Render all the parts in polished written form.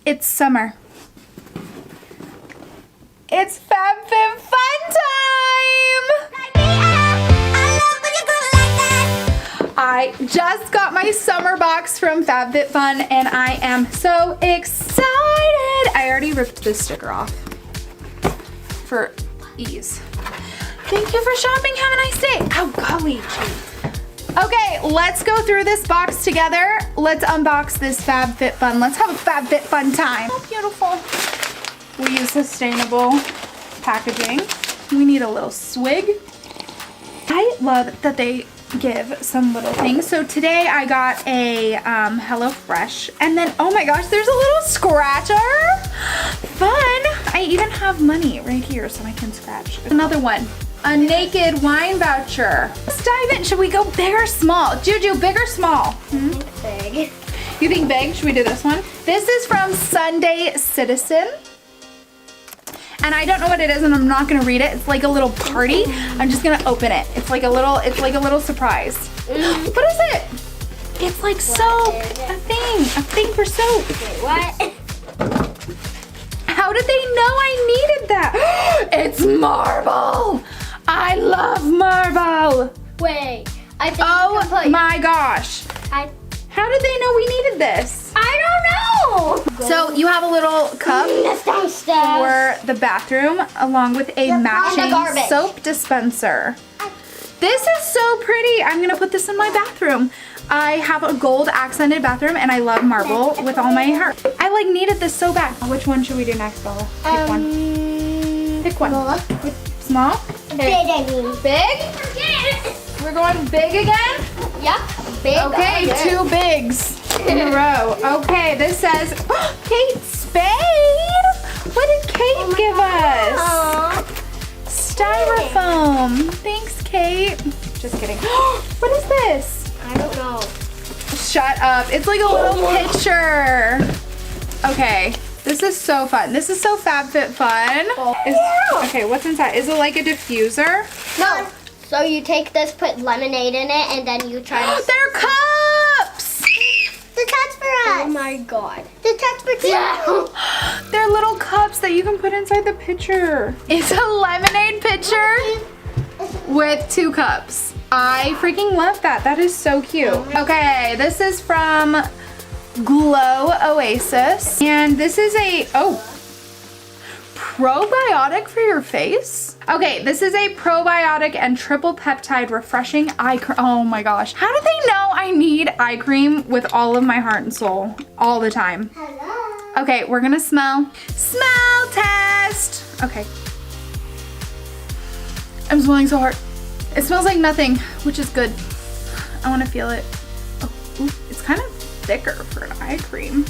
It's summer. It's FabFitFun time! I just got my summer box from FabFitFun and I am so excited. I already ripped this sticker off for ease. Thank you for shopping. Have a nice day. Oh, golly gee. Okay, let's go through this box together. Let's unbox this FabFitFun. Let's have a FabFitFun time. Oh, beautiful. We use sustainable packaging. We need a little swig. I love that they give some little things. So today I got a HelloFresh, and then oh my gosh, there's a little scratcher. Fun. I even have money right here so I can scratch. Another one. A Naked wine voucher. Let's dive in. Should we go big or small? Juju, big or small? I think big. You think big? Should we do this one? This is from Sunday Citizen. And I don't know what it is and I'm not gonna read it. It's like a little party. I'm just gonna open it. It's like a little surprise. What is it? It's like soap. A thing for soap. Wait, what? How did they know I needed that? It's marble. I love marble. Wait, I think Oh my gosh. How did they know we needed this? I don't know. So you have a little cup for the bathroom along with a matching soap dispenser. This is so pretty. I'm gonna put this in my bathroom. I have a gold accented bathroom and I love marble with all my heart. I like needed this so bad. Which one should we do next, Bella? Pick one. Pick one. Small? Big, I mean. Big? We're going big again? Yep. Big. Okay, two bigs in a row. Okay, this says Kate Spade. What did Kate give us? Styrofoam. Thanks, Kate. Just kidding. What is this? I don't know. Shut up. It's like a little picture. Okay, this is so fun. This is so FabFitFun. Okay, what's inside? Is it like a diffuser? No. So you take this, put lemonade in it, and then you try to... They're cups! The touch for us! Oh my god. The touch for you! They're little cups that you can put inside the pitcher. It's a lemonade pitcher with 2 cups. I freaking love that. That is so cute. Okay, this is from Glow Oasis. And this is a, probiotic for your face? Okay, this is a probiotic and triple peptide refreshing eye cream. Oh my gosh. How do they know I need eye cream with all of my heart and soul all the time? Hello. Okay, we're gonna smell. Smell test. Okay. I'm smelling so hard. It smells like nothing, which is good. I wanna feel it. Oh, ooh, it's kind of thicker for an eye cream.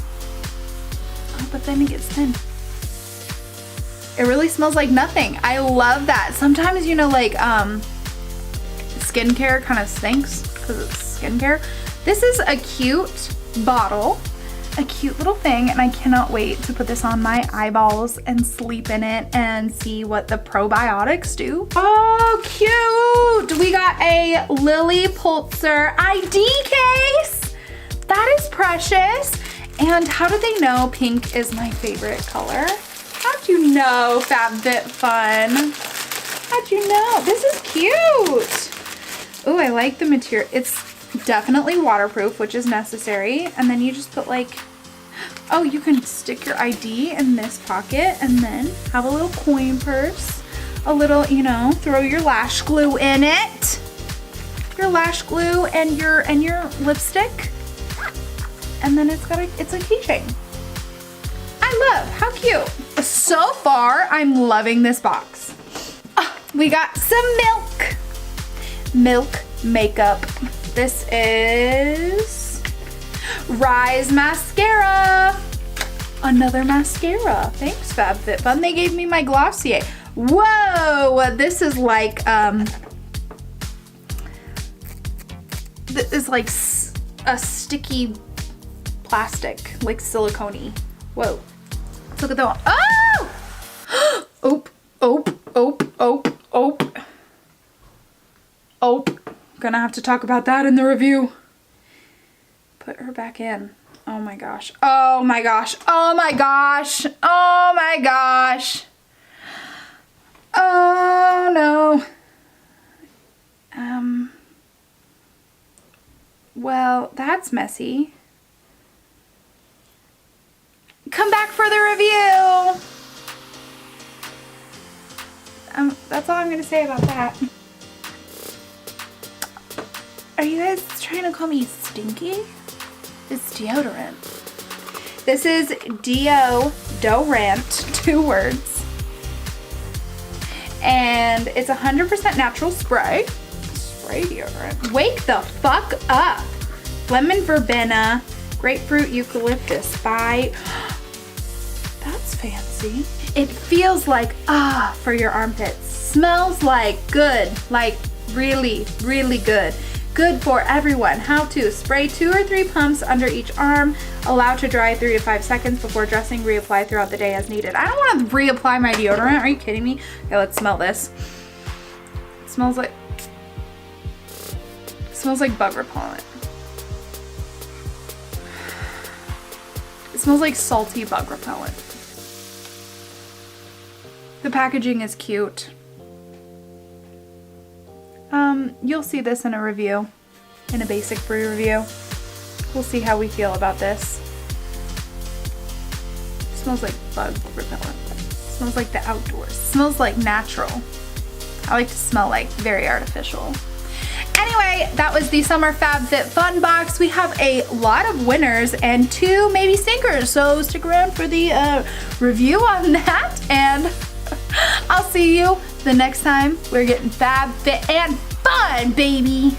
Oh, but then it gets thin. It really smells like nothing. I love that. Sometimes, you know, like skincare kind of stinks because it's skincare. This is a cute bottle, a cute little thing, and I cannot wait to put this on my eyeballs and sleep in it and see what the probiotics do. Oh, cute! We got a Lily Pulitzer ID case. That is precious. And how do they know pink is my favorite color? How'd you know, FabFitFun? How'd you know? This is cute. Oh, I like the material. It's definitely waterproof, which is necessary. And then you just put like, oh, you can stick your ID in this pocket and then have a little coin purse. A little, you know, throw your lash glue in it. Your lash glue and your lipstick. And then it's a keychain. I love, how cute. So far, I'm loving this box. We got some milk makeup. This is Rise Mascara. Another mascara. Thanks, FabFitFun. They gave me my Glossier. Whoa, this is like, this is like a sticky plastic, like silicone-y. Whoa. Let's look at that one. Oh! Gonna have to talk about that in the review. Put her back in. Oh my gosh. Oh my gosh. Oh my gosh. Oh my gosh. Oh no. Well, that's messy. Come back for the review. That's all I'm gonna say about that. Are you guys trying to call me stinky? It's deodorant. This is Deodorant, 2 words. And it's 100% natural spray. Spray deodorant. Wake the fuck up. Lemon verbena, grapefruit eucalyptus by, that's fancy. It feels like, for your armpits. Smells like good, like really, really good. Good for everyone. How to spray 2 or 3 pumps under each arm. Allow to dry 3 to 5 seconds before dressing. Reapply throughout the day as needed. I don't want to reapply my deodorant. Are you kidding me? Okay, let's smell this. It smells like bug repellent. It smells like salty bug repellent. The packaging is cute. You'll see this in a review, in a basic Bree review. We'll see how we feel about this. It smells like bug repellent. It smells like the outdoors. It smells like natural. I like to smell like very artificial. Anyway, that was the summer FabFitFun box. We have a lot of winners and 2 maybe stinkers, so stick around for the review on that, and I'll see you the next time we're getting fab, fit, and fun, baby.